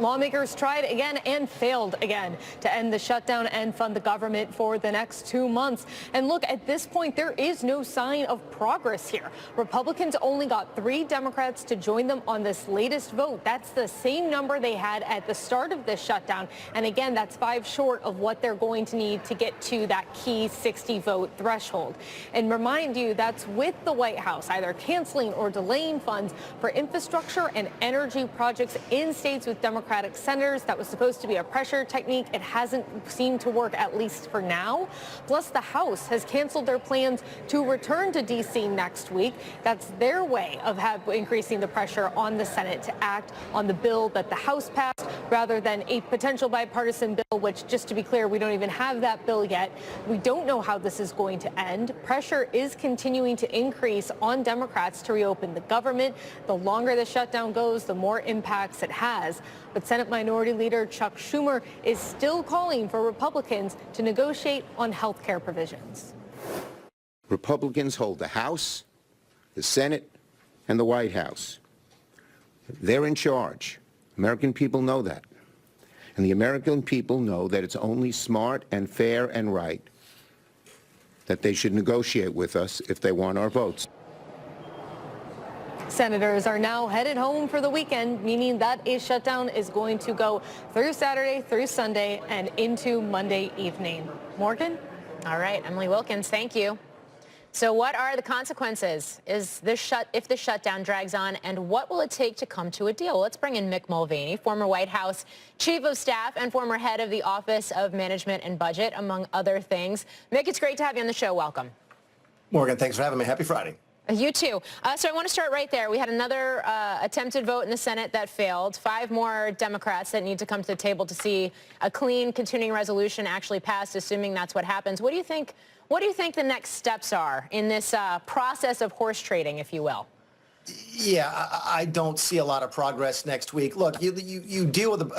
lawmakers tried again and failed again to end the shutdown and fund the government for the next 2 months. And look, at this point, there is no sign of progress here. Republicans only got 3 Democrats to join them on this latest vote. That's the same number they had at the start of this shutdown. And again, that's 5 short of what they're going to need to get to that key 60 vote threshold. And remind you, that's with the White House either canceling or delaying funds for infrastructure and energy projects in states with Democratic senators. That was supposed to be a pressure technique. It hasn't seemed to work, at least for now. Plus, the House has canceled their plans to return to D.C. next week. That's their way of increasing the pressure on the Senate to act on the bill that the House passed rather than a potential bipartisan bill, which, just to be clear, we don't even have that bill yet. We don't know how this is going to end. Pressure is continuing to increase on Democrats to reopen the government. The longer the shutdown goes, the more impacts it has. But Senate Minority Leader Chuck Schumer is still calling for Republicans to negotiate on health care provisions. Republicans hold the House, the Senate, and the White House. They're in charge. American people know that. And the American people know that it's only smart and fair and right that they should negotiate with us if they want our votes. Senators are now headed home for the weekend, meaning that a shutdown is going to go through Saturday, through Sunday, and into Monday evening. Morgan? All right, Emily Wilkins, thank you. So what are the consequences if the shutdown drags on, and what will it take to come to a deal? Let's bring in Mick Mulvaney, former White House Chief of Staff and former head of the Office of Management and Budget, among other things. Mick, it's great to have you on the show. Welcome. Morgan, thanks for having me. Happy Friday. You too. So I want to start right there. We had another attempted vote in the Senate that failed. 5 more Democrats that need to come to the table to see a clean continuing resolution actually passed, assuming that's what happens. What do you think the next steps are in this process of horse trading, if you will? Yeah, I don't see a lot of progress next week. Look, you deal with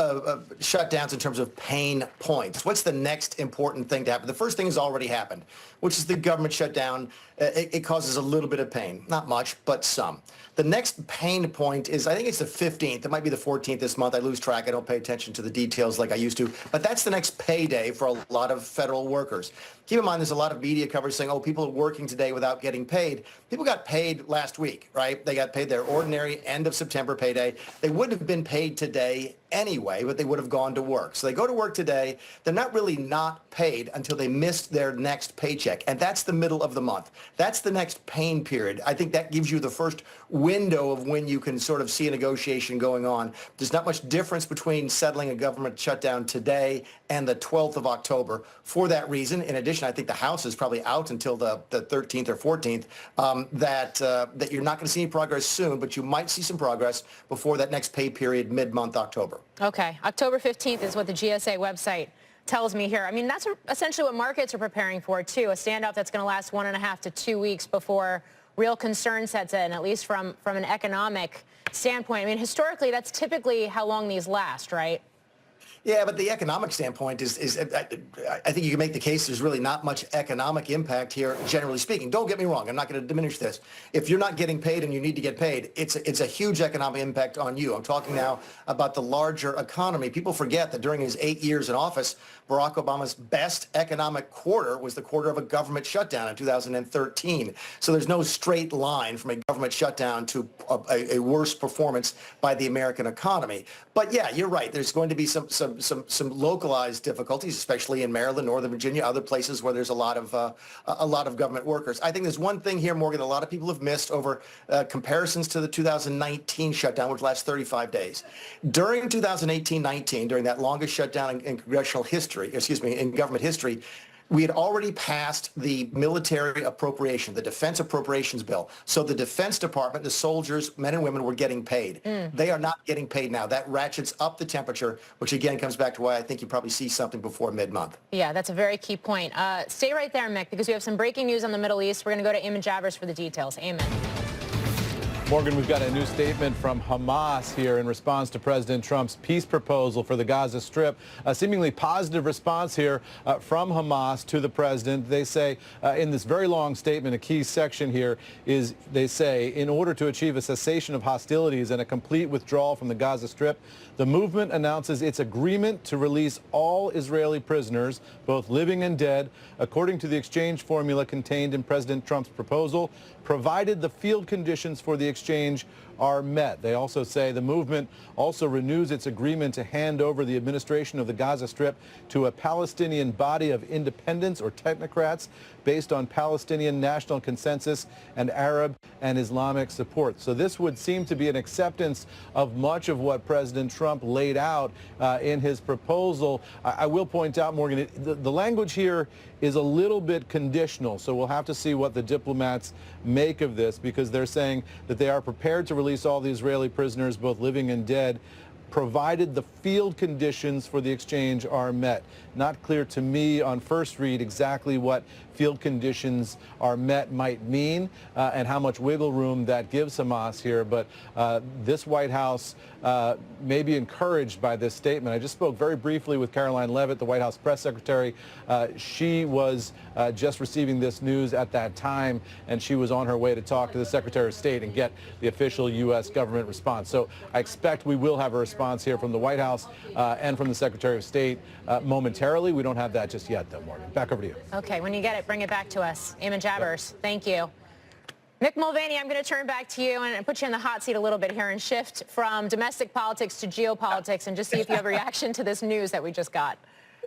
shutdowns in terms of pain points. What's the next important thing to happen? The first thing has already happened, which is the government shutdown. It causes a little bit of pain. Not much, but some. The next pain point is, I think it's the 15th. It might be the 14th this month. I lose track. I don't pay attention to the details like I used to. But that's the next payday for a lot of federal workers. Keep in mind, there's a lot of media coverage saying, oh, people are working today without getting paid. People got paid last week, right? They got paid their ordinary end of September payday. They wouldn't have been paid today anyway, but they would have gone to work. So they go to work today. They're not really not paid until they missed their next paycheck. And that's the middle of the month. That's the next pain period. I think that gives you the first window of when you can sort of see a negotiation going on. There's not much difference between settling a government shutdown today and the 12th of October. For that reason, in addition, I think the House is probably out until the 13th or 14th, that you're not going to see any progress soon, but you might see some progress before that next pay period mid-month October. Okay. October 15th is what the GSA website tells me here. I mean, that's essentially what markets are preparing for, too, a standoff that's going to last 1.5 to 2 weeks before real concern sets in, at least from an economic standpoint. I mean, historically, that's typically how long these last, right? Yeah, but the economic standpoint is I think you can make the case there's really not much economic impact here, generally speaking. Don't get me wrong. I'm not going to diminish this. If you're not getting paid and you need to get paid, it's a huge economic impact on you. I'm talking now about the larger economy. People forget that during his 8 years in office, Barack Obama's best economic quarter was the quarter of a government shutdown in 2013. So there's no straight line from a government shutdown to a worse performance by the American economy. But yeah, you're right. There's going to be some localized difficulties, especially in Maryland, Northern Virginia, other places where there's a lot of government workers. I think there's one thing here, Morgan, a lot of people have missed over comparisons to the 2019 shutdown, which lasts 35 days. During 2018-19, during that longest shutdown in congressional history, in government history, we had already passed the military appropriation, the defense appropriations bill. So the Defense Department, the soldiers, men and women, were getting paid. They are not getting paid now. That ratchets up the temperature, which again comes back to why I think you probably see something before mid-month. Yeah, that's a very key point. Stay right there, Mick, because we have some breaking news on the Middle East. We're going to go to Eamon Javers for the details. Eamon. Morgan, we've got a new statement from Hamas here in response to President Trump's peace proposal for the Gaza Strip. A seemingly positive response here from Hamas to the president. They say in this very long statement, a key section here is they say, in order to achieve a cessation of hostilities and a complete withdrawal from the Gaza Strip, the movement announces its agreement to release all Israeli prisoners, both living and dead, according to the exchange formula contained in President Trump's proposal, provided the field conditions for the exchange are met. They also say the movement also renews its agreement to hand over the administration of the Gaza Strip to a Palestinian body of independents or technocrats based on Palestinian national consensus and Arab and Islamic support. So this would seem to be an acceptance of much of what President Trump laid out in his proposal. I will point out, Morgan, the language here is a little bit conditional, so we'll have to see what the diplomats make of this, because they're saying that they are prepared to release all the Israeli prisoners, both living and dead, provided the field conditions for the exchange are met. Not clear to me on first read exactly what field conditions are met might mean and how much wiggle room that gives Hamas here. But this White House may be encouraged by this statement. I just spoke very briefly with Caroline Leavitt, the White House press secretary. She was just receiving this news at that time, and she was on her way to talk to the Secretary of State and get the official U.S. government response. So I expect we will have a response here from the White House and from the Secretary of State momentarily. We don't have that just yet, though, Morgan. Back over to you. Okay, when you get it, bring it back to us. Eamon Jabbers, thank you. Mick Mulvaney, I'm going to turn back to you and put you in the hot seat a little bit here and shift from domestic politics to geopolitics and just see if you have a reaction to this news that we just got.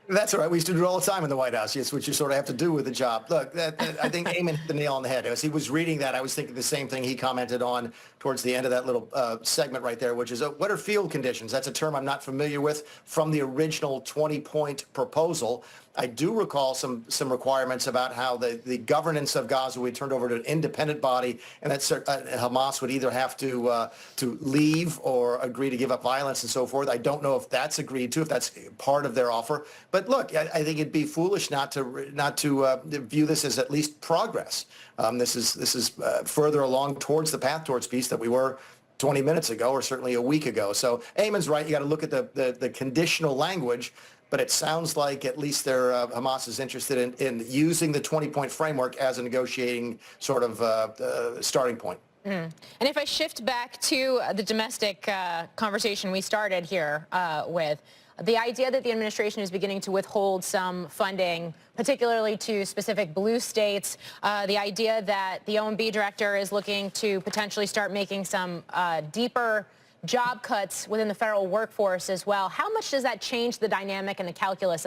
That's all right. We used to do it all the time in the White House. It's what you sort of have to do with the job. Look, I think Eamon hit the nail on the head. As he was reading that, I was thinking the same thing he commented on towards the end of that little segment right there, which is what are field conditions? That's a term I'm not familiar with from the original 20-point proposal. I do recall some requirements about how the governance of Gaza would be turned over to an independent body, and that Hamas would either have to leave or agree to give up violence and so forth. I don't know if that's agreed to, if that's part of their offer. But look, I think it'd be foolish not to view this as at least progress. This is further along towards the path towards peace that we were 20 minutes ago, or certainly a week ago. So Eamon's right. You got to look at the conditional language. But it sounds like at least Hamas is interested in using the 20-point framework as a negotiating sort of starting point. And if I shift back to the domestic conversation we started here with, the idea that the administration is beginning to withhold some funding, particularly to specific blue states, the idea that the OMB director is looking to potentially start making some deeper job cuts within the federal workforce as well. How much does that change the dynamic and the calculus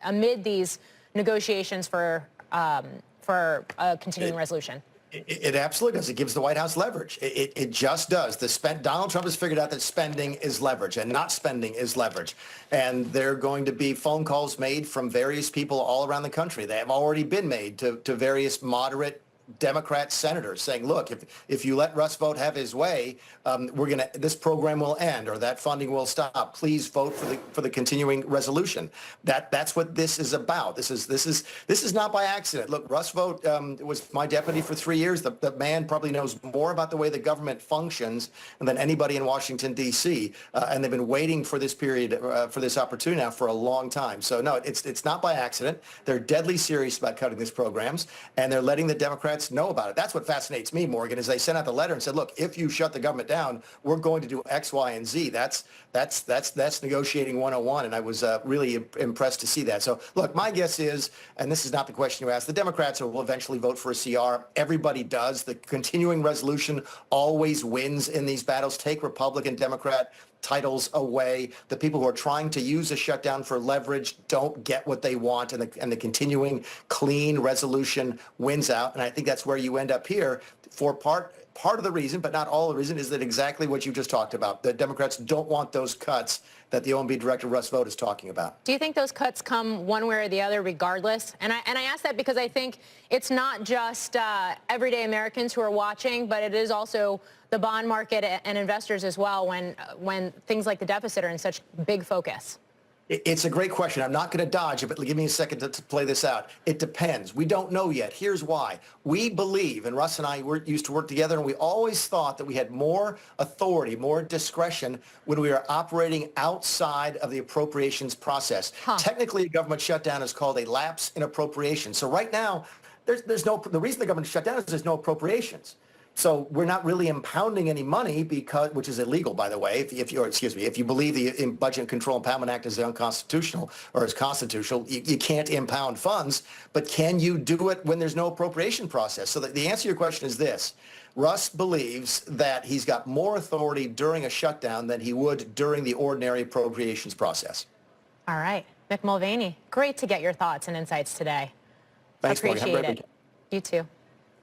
amid these negotiations for a continuing resolution? It absolutely does. It gives the White House leverage. It just does. Donald Trump has figured out that spending is leverage and not spending is leverage. And there are going to be phone calls made from various people all around the country. They have already been made to various moderate Democrat senators saying, look, if you let Russ Vogt have his way, this program will end or that funding will stop. Please vote for the continuing resolution. That's what this is about. This is not by accident. Look, Russ Vogt was my deputy for 3 years. The man probably knows more about the way the government functions than anybody in Washington, D.C. And they've been waiting for this period, for this opportunity now for a long time. So no, it's not by accident. They're deadly serious about cutting these programs, and they're letting the Democrats know about it. That's what fascinates me, Morgan, is they sent out the letter and said, look, if you shut the government down, we're going to do X, Y, and Z. That's negotiating 101, and I was really impressed to see that. So, look, my guess is, and this is not the question you asked, the Democrats will eventually vote for a CR. Everybody does. The continuing resolution always wins in these battles. Take Republican, Democrat titles away. The people who are trying to use a shutdown for leverage don't get what they want, and the continuing clean resolution wins out. And I think that's where you end up here for part of the reason, but not all the reason, is that exactly what you just talked about. The Democrats don't want those cuts that the OMB director Russ Vogt is talking about. Do you think those cuts come one way or the other regardless? And I ask that because I think it's not just everyday Americans who are watching, but it is also the bond market and investors as well when things like the deficit are in such big focus. It's a great question. I'm not going to dodge it, but give me a second to play this out. It depends. We don't know yet. Here's why. We believe, and Russ and I used to work together, and we always thought that we had more authority, more discretion when we were operating outside of the appropriations process. Technically, a government shutdown is called a lapse in appropriations. So right now, the reason the government shut down is there's no appropriations. So we're not really impounding any money which is illegal, by the way. If you believe the Budget and Control Impoundment Act is unconstitutional or is constitutional, you can't impound funds. But can you do it when there's no appropriation process? So the answer to your question is this. Russ believes that he's got more authority during a shutdown than he would during the ordinary appropriations process. All right. Mick Mulvaney, great to get your thoughts and insights today. Thanks, Appreciate it. You too.